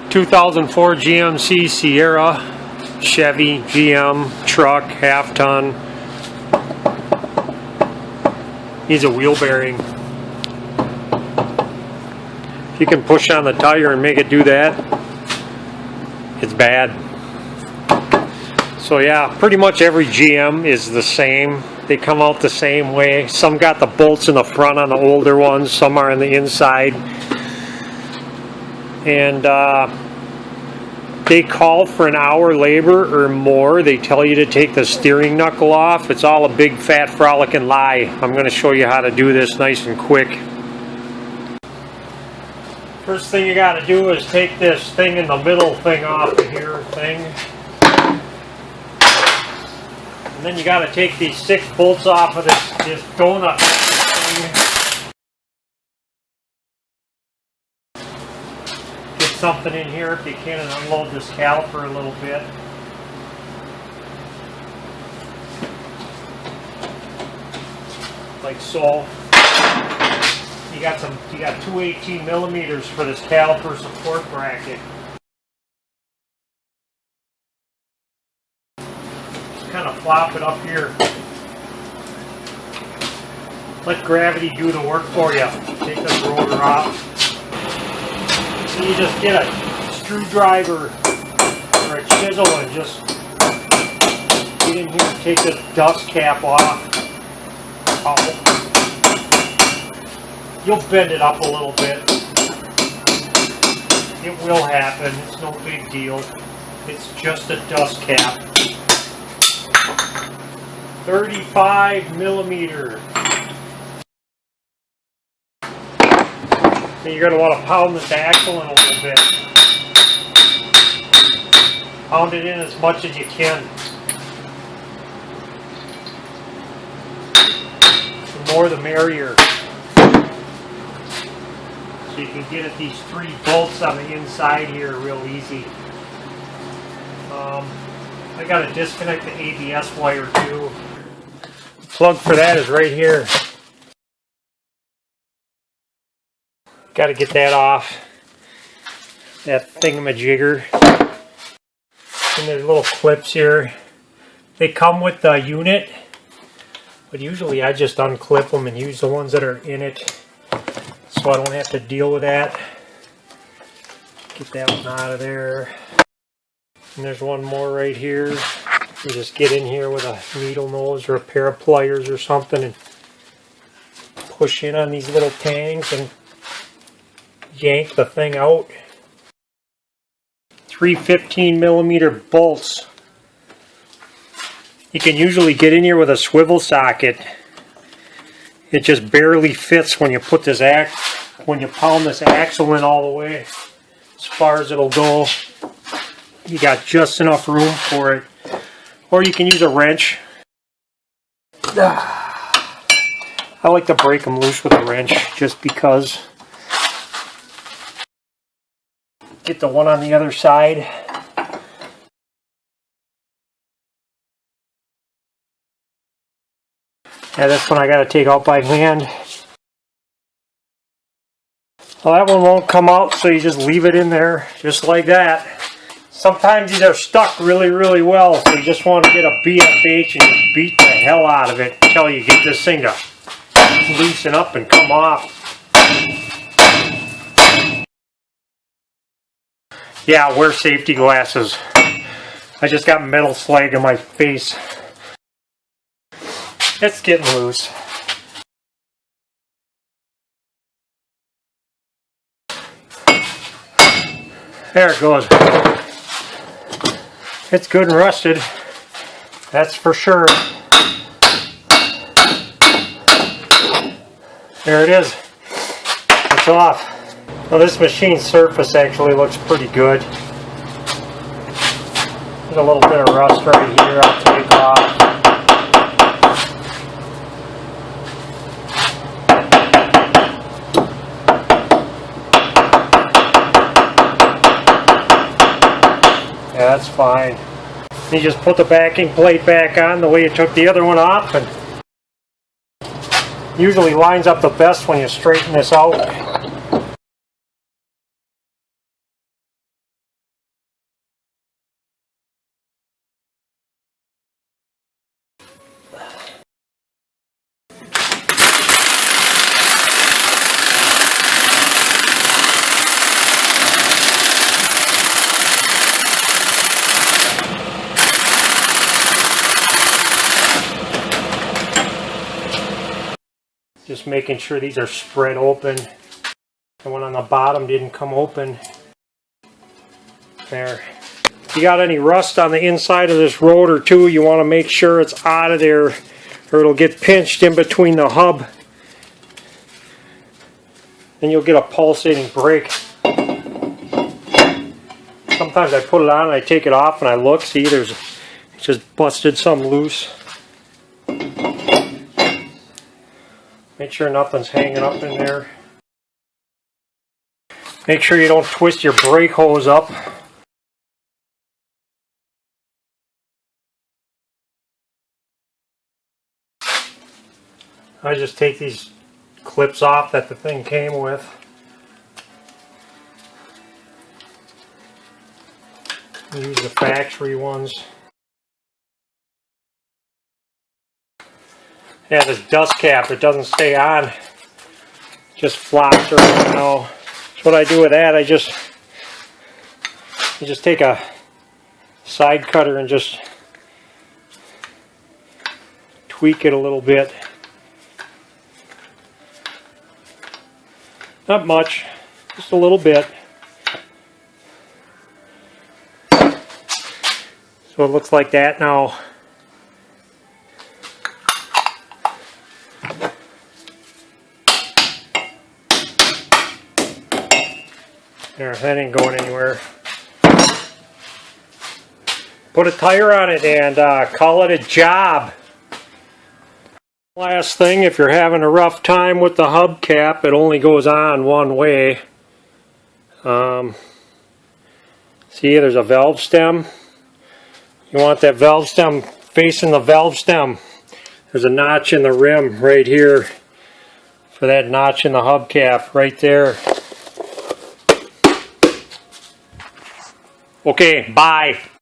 2004 GMC Sierra, Chevy, GM, truck, half ton. Needs a wheel bearing. If you can push on the tire and make it do that, it's bad. So yeah, pretty much every GM is the same. They come out the same way. Some got the bolts in the front on the older ones, some are on the inside. And they call for an hour labor or more. They tell you to take the steering knuckle off. It's all a big fat frolicking lie. I'm going to show you how to do this nice and quick. First thing you got to do is take this thing in the middle thing off of here thing. And then you got to take these 6 bolts off of this donut thing. Get something in here if you can and unload this caliper a little bit. Like so. You got two 18 millimeters for this caliper support bracket. Just kind of flop it up here. Let gravity do the work for you. Take this rotor off. So you just get a screwdriver or a chisel and just get in here and take this dust cap off. You'll bend it up a little bit. It will happen. It's no big deal. It's just a dust cap. 35 millimeter. Then you're going to want to pound this axle in a little bit. Pound it in as much as you can. The more the merrier. So you can get at these 3 bolts on the inside here real easy. I got to disconnect the ABS wire too. The plug for that is right here. Got to get that off. That thingamajigger. And there's little clips here. They come with the unit, but usually I just unclip them and use the ones that are in it, so I don't have to deal with that. Get that one out of there. And there's one more right here. You just get in here with a needle nose or a pair of pliers or something and push in on these little tangs and yank the thing out. 3 15 millimeter bolts. You can usually get in here with a swivel socket. It just barely fits when you put this when you pound this axle in all the way as far as it'll go. You got just enough room for it. Or you can use a wrench. I like to break them loose with a wrench just because. Get the one on the other side. Yeah, this one I got to take out by hand. Well, that one won't come out, so you just leave it in there just like that. Sometimes these are stuck really, really well, so you just want to get a BFH and just beat the hell out of it until you get this thing to loosen up and come off. Yeah, wear safety glasses. I just got metal slag in my face. It's getting loose. There it goes. It's good and rusted. That's for sure. There it is. It's off. Well, this machine's surface actually looks pretty good. There's a little bit of rust right here I'll take off. Yeah, that's fine. You just put the backing plate back on the way you took the other one off, and usually lines up the best when you straighten this out. Just making sure these are spread open. The one on the bottom didn't come open. There. If you got any rust on the inside of this rotor too, you want to make sure it's out of there or it'll get pinched in between the hub. And you'll get a pulsating brake. Sometimes I put it on and I take it off and I look, see there's it just busted some loose. Make sure nothing's hanging up in there. Make sure you don't twist your brake hose up. I just take these clips off that the thing came with. Use the factory ones. Yeah, this dust cap, it doesn't stay on. Just flops around now. So what I do with that, you just take a side cutter and just tweak it a little bit. Not much, just a little bit. So it looks like that now. There, that ain't going anywhere. Put a tire on it and call it a job. Last thing, if you're having a rough time with the hubcap, it only goes on one way. See, there's a valve stem. You want that valve stem facing the valve stem. There's a notch in the rim right here for that notch in the hubcap right there. Okay, bye.